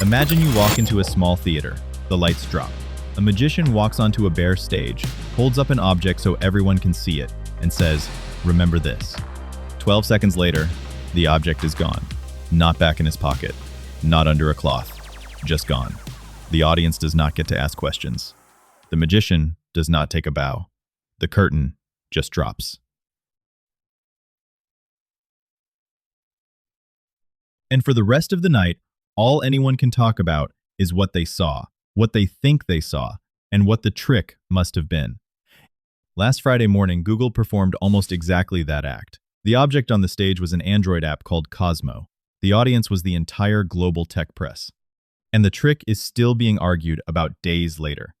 Imagine you walk into a small theater. The lights drop. A magician walks onto a bare stage, holds up an object so everyone can see it, and says, "Remember this." 12 seconds later, the object is gone. Not back in his pocket. Not under a cloth. Just gone. The audience does not get to ask questions. The magician does not take a bow. The curtain just drops. And for the rest of the night, all anyone can talk about is what they saw, what they think they saw, and what the trick must have been. Last Friday morning, Google performed almost exactly that act. The object on the stage was an Android app called Cosmo. The audience was the entire global tech press. And the trick is still being argued about days later.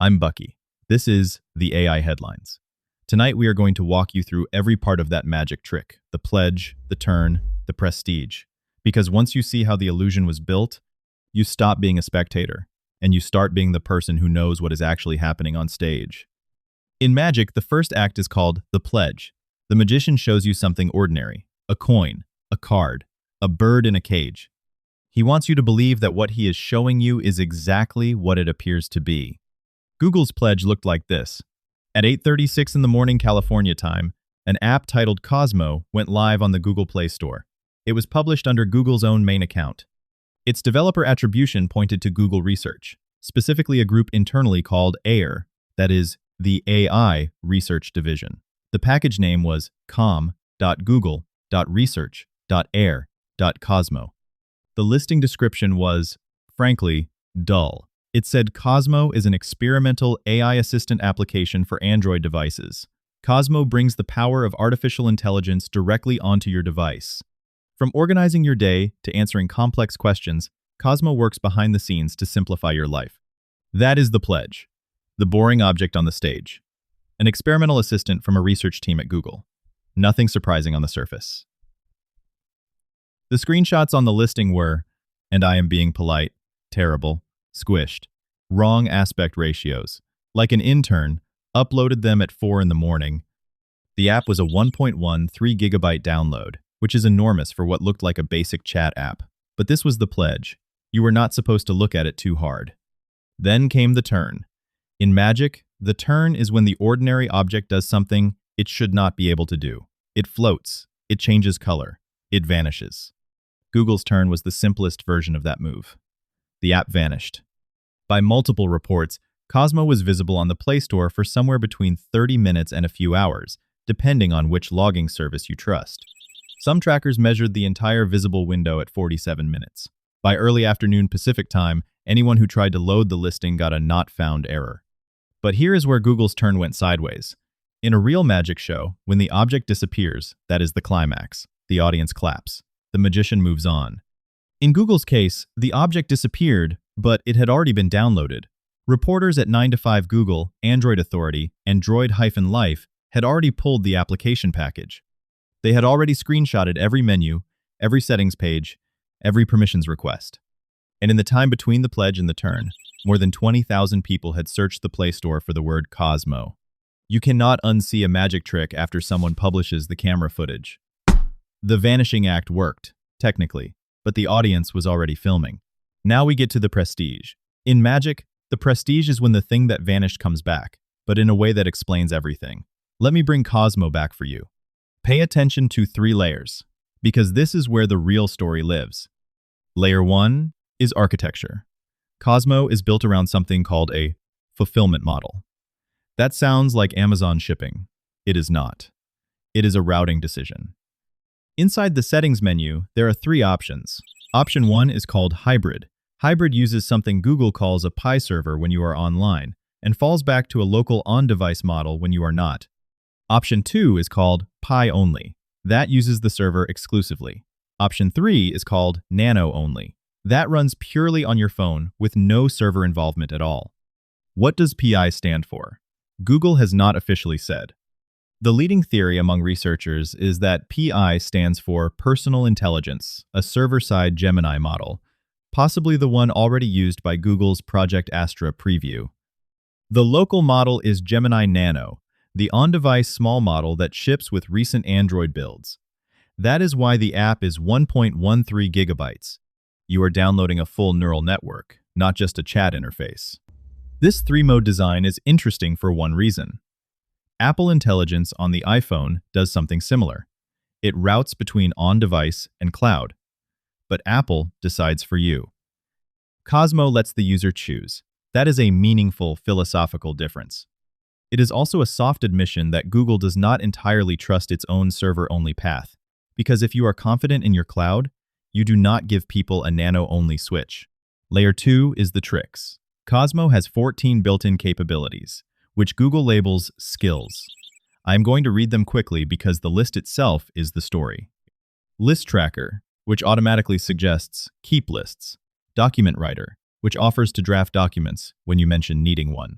I'm Bucky. This is the AI Headlines. Tonight we are going to walk you through every part of that magic trick, the pledge, the turn, the prestige. Because once you see how the illusion was built, you stop being a spectator, and you start being the person who knows what is actually happening on stage. In magic, the first act is called the pledge. The magician shows you something ordinary, a coin, a card, a bird in a cage. He wants you to believe that what he is showing you is exactly what it appears to be. Google's pledge looked like this. At 8:36 in the morning California time, an app titled Cosmo went live on the Google Play Store. It was published under Google's own main account. Its developer attribution pointed to Google Research, specifically a group internally called AIR, that is, the AI Research Division. The package name was com.google.research.air.cosmo. The listing description was, frankly, dull. It said Cosmo is an experimental AI assistant application for Android devices. Cosmo brings the power of artificial intelligence directly onto your device. From organizing your day to answering complex questions, Cosmo works behind the scenes to simplify your life. That is the pledge. The boring object on the stage. An experimental assistant from a research team at Google. Nothing surprising on the surface. The screenshots on the listing were, and I am being polite, terrible, squished, wrong aspect ratios. Like an intern, uploaded them at 4 in the morning. The app was a 1.13 gigabyte download, which is enormous for what looked like a basic chat app. But this was the pledge. You were not supposed to look at it too hard. Then came the turn. In magic, the turn is when the ordinary object does something it should not be able to do. It floats, it changes color, it vanishes. Google's turn was the simplest version of that move. The app vanished. By multiple reports, Cosmo was visible on the Play Store for somewhere between 30 minutes and a few hours, depending on which logging service you trust. Some trackers measured the entire visible window at 47 minutes. By early afternoon Pacific time, anyone who tried to load the listing got a not found error. But here is where Google's turn went sideways. In a real magic show, when the object disappears, that is the climax. The audience claps. The magician moves on. In Google's case, the object disappeared, but it had already been downloaded. Reporters at 9 to 5 Google, Android Authority, and Droid-Life had already pulled the application package. They had already screenshotted every menu, every settings page, every permissions request. And in the time between the pledge and the turn, more than 20,000 people had searched the Play Store for the word Cosmo. You cannot unsee a magic trick after someone publishes the camera footage. The vanishing act worked, technically, but the audience was already filming. Now we get to the prestige. In magic, the prestige is when the thing that vanished comes back, but in a way that explains everything. Let me bring Cosmo back for you. Pay attention to 3 layers, because this is where the real story lives. Layer 1 is architecture. Cosmo is built around something called a fulfillment model. That sounds like Amazon shipping. It is not. It is a routing decision. Inside the settings menu, there are 3 options. Option 1 is called hybrid. Hybrid uses something Google calls a Pi server when you are online, and falls back to a local on-device model when you are not. Option 2 is called Pi only. That uses the server exclusively. Option 3 is called Nano only. That runs purely on your phone with no server involvement at all. What does PI stand for? Google has not officially said. The leading theory among researchers is that PI stands for Personal Intelligence, a server-side Gemini model, possibly the one already used by Google's Project Astra preview. The local model is Gemini Nano, the on-device small model that ships with recent Android builds. That is why the app is 1.13 gigabytes. You are downloading a full neural network, not just a chat interface. This three-mode design is interesting for one reason. Apple Intelligence on the iPhone does something similar. It routes between on-device and cloud. But Apple decides for you. Cosmo lets the user choose. That is a meaningful philosophical difference. It is also a soft admission that Google does not entirely trust its own server-only path, because if you are confident in your cloud, you do not give people a nano-only switch. Layer 2 is the tricks. Cosmo has 14 built-in capabilities, which Google labels skills. I am going to read them quickly because the list itself is the story. List Tracker, which automatically suggests keep lists. Document Writer, which offers to draft documents when you mention needing one.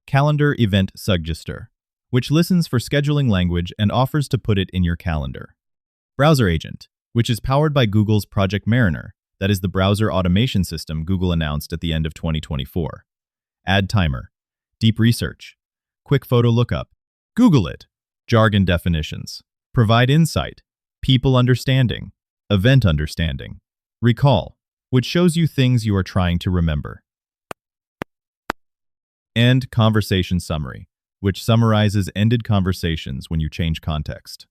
Calendar Event Suggester, which listens for scheduling language and offers to put it in your calendar. Browser Agent, which is powered by Google's Project Mariner, that is the browser automation system Google announced at the end of 2024. Add Timer, Deep Research, Quick Photo Lookup, Google It, Jargon Definitions, Provide Insight, People Understanding, Event Understanding, Recall, which shows you things you are trying to remember. And Conversation Summary, which summarizes ended conversations when you change context.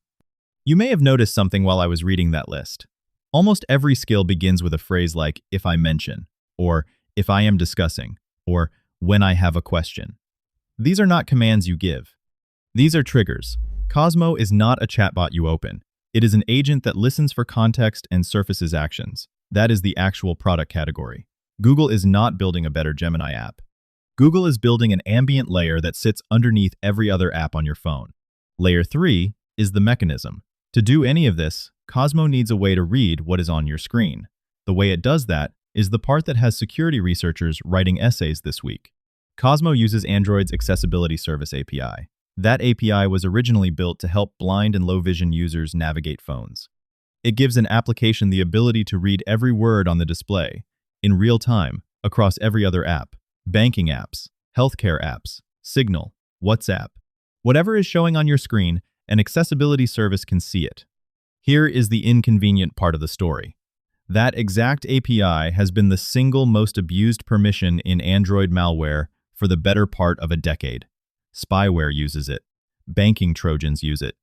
You may have noticed something while I was reading that list. Almost every skill begins with a phrase like, if I mention, or if I am discussing, or when I have a question. These are not commands you give. These are triggers. Cosmo is not a chatbot you open. It is an agent that listens for context and surfaces actions. That is the actual product category. Google is not building a better Gemini app. Google is building an ambient layer that sits underneath every other app on your phone. Layer 3 is the mechanism. To do any of this, Cosmo needs a way to read what is on your screen. The way it does that is the part that has security researchers writing essays this week. Cosmo uses Android's AccessibilityService API. That API was originally built to help blind and low-vision users navigate phones. It gives an application the ability to read every word on the display, in real time, across every other app. Banking apps, healthcare apps, Signal, WhatsApp. Whatever is showing on your screen, an accessibility service can see it. Here is the inconvenient part of the story. That exact API has been the single most abused permission in Android malware for the better part of a decade. Spyware uses it. Banking Trojans use it.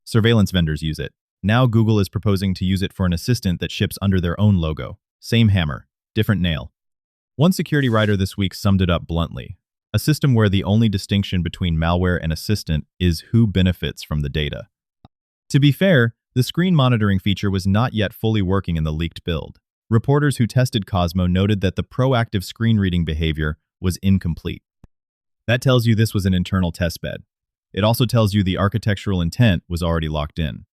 Surveillance vendors use it. Now Google is proposing to use it for an assistant that ships under their own logo. Same hammer, different nail. One security writer this week summed it up bluntly. A system where the only distinction between malware and assistant is who benefits from the data. To be fair, the screen monitoring feature was not yet fully working in the leaked build. Reporters who tested Cosmo noted that the proactive screen reading behavior was incomplete. That tells you this was an internal testbed. It also tells you the architectural intent was already locked in.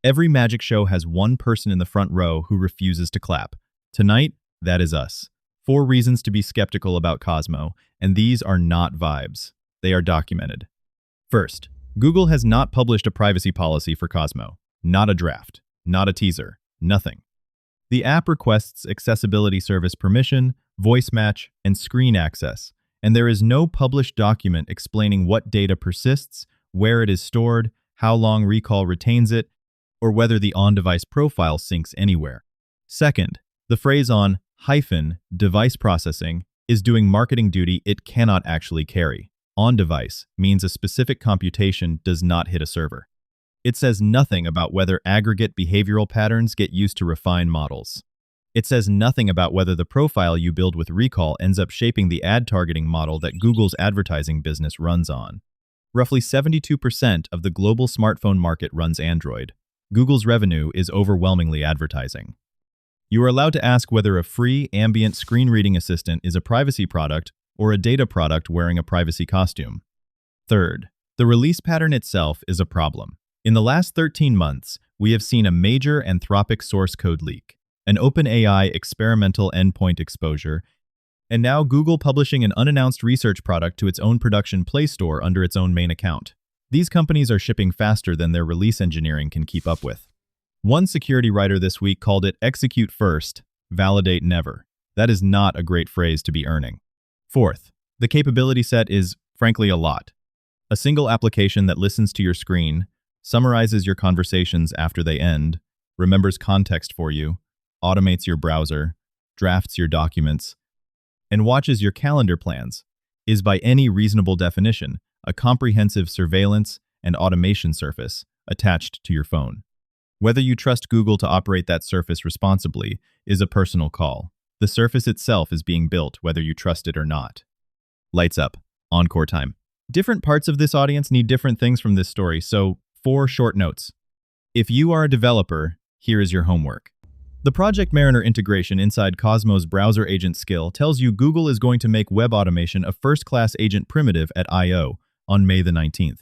Every magic show has one person in the front row who refuses to clap. Tonight, that is us. 4 reasons to be skeptical about Cosmo, and these are not vibes. They are documented. First, Google has not published a privacy policy for Cosmo. Not a draft, not a teaser, nothing. The app requests accessibility service permission, voice match, and screen access, and there is no published document explaining what data persists, where it is stored, how long Recall retains it, or whether the on-device profile syncs anywhere. Second, the phrase on "device processing" is doing marketing duty it cannot actually carry. On-device means a specific computation does not hit a server. It says nothing about whether aggregate behavioral patterns get used to refine models. It says nothing about whether the profile you build with Recall ends up shaping the ad targeting model that Google's advertising business runs on. Roughly 72% of the global smartphone market runs Android. Google's revenue is overwhelmingly advertising. You are allowed to ask whether a free, ambient screen reading assistant is a privacy product or a data product wearing a privacy costume. Third, the release pattern itself is a problem. In the last 13 months, we have seen a major Anthropic source code leak, an OpenAI experimental endpoint exposure, and now Google publishing an unannounced research product to its own production Play Store under its own main account. These companies are shipping faster than their release engineering can keep up with. One security writer this week called it execute first, validate never. That is not a great phrase to be earning. Fourth, the capability set is, frankly, a lot. A single application that listens to your screen, summarizes your conversations after they end, remembers context for you, automates your browser, drafts your documents, and watches your calendar plans, is by any reasonable definition a comprehensive surveillance and automation surface attached to your phone. Whether you trust Google to operate that surface responsibly is a personal call. The surface itself is being built whether you trust it or not. Lights up. Encore time. Different parts of this audience need different things from this story, so 4 short notes. If you are a developer, here is your homework. The Project Mariner integration inside Cosmo's browser agent skill tells you Google is going to make web automation a first-class agent primitive at I/O on May the 19th.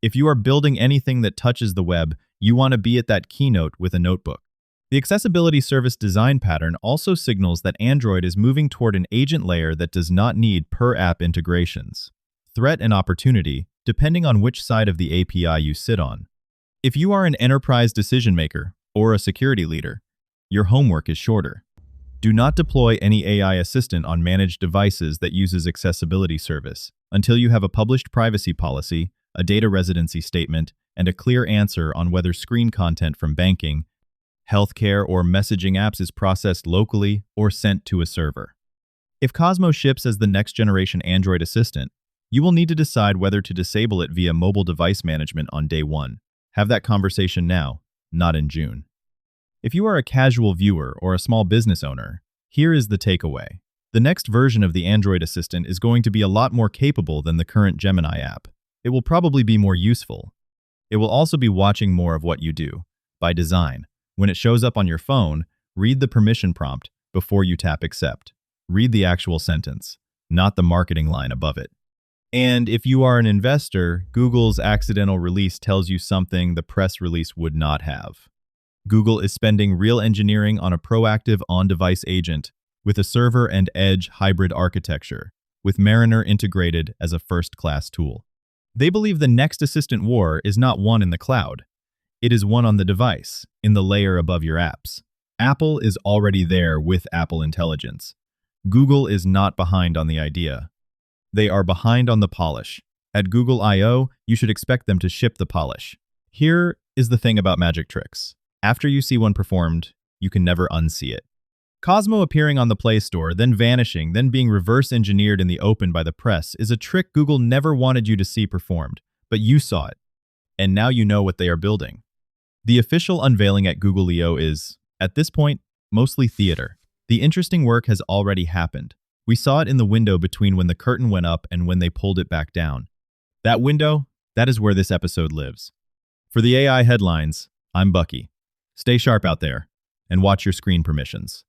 If you are building anything that touches the web, you want to be at that keynote with a notebook. The accessibility service design pattern also signals that Android is moving toward an agent layer that does not need per-app integrations. Threat and opportunity, depending on which side of the API you sit on. If you are an enterprise decision maker or a security leader, your homework is shorter. Do not deploy any AI assistant on managed devices that uses accessibility service until you have a published privacy policy, a data residency statement, and a clear answer on whether screen content from banking, healthcare, or messaging apps is processed locally or sent to a server. If Cosmo ships as the next-generation Android assistant, you will need to decide whether to disable it via mobile device management on day 1. Have that conversation now, not in June. If you are a casual viewer or a small business owner, here is the takeaway. The next version of the Android assistant is going to be a lot more capable than the current Gemini app. It will probably be more useful. It will also be watching more of what you do. By design, when it shows up on your phone, read the permission prompt before you tap accept. Read the actual sentence, not the marketing line above it. And if you are an investor, Google's accidental release tells you something the press release would not have. Google is spending real engineering on a proactive on-device agent with a server and edge hybrid architecture, with Mariner integrated as a first-class tool. They believe the next assistant war is not won in the cloud. It is won on the device, in the layer above your apps. Apple is already there with Apple Intelligence. Google is not behind on the idea. They are behind on the polish. At Google I/O, you should expect them to ship the polish. Here is the thing about magic tricks. After you see one performed, you can never unsee it. Cosmo appearing on the Play Store, then vanishing, then being reverse engineered in the open by the press is a trick Google never wanted you to see performed, but you saw it. And now you know what they are building. The official unveiling at Google I/O is, at this point, mostly theater. The interesting work has already happened. We saw it in the window between when the curtain went up and when they pulled it back down. That window, that is where this episode lives. For the AI headlines, I'm Bucky. Stay sharp out there, and watch your screen permissions.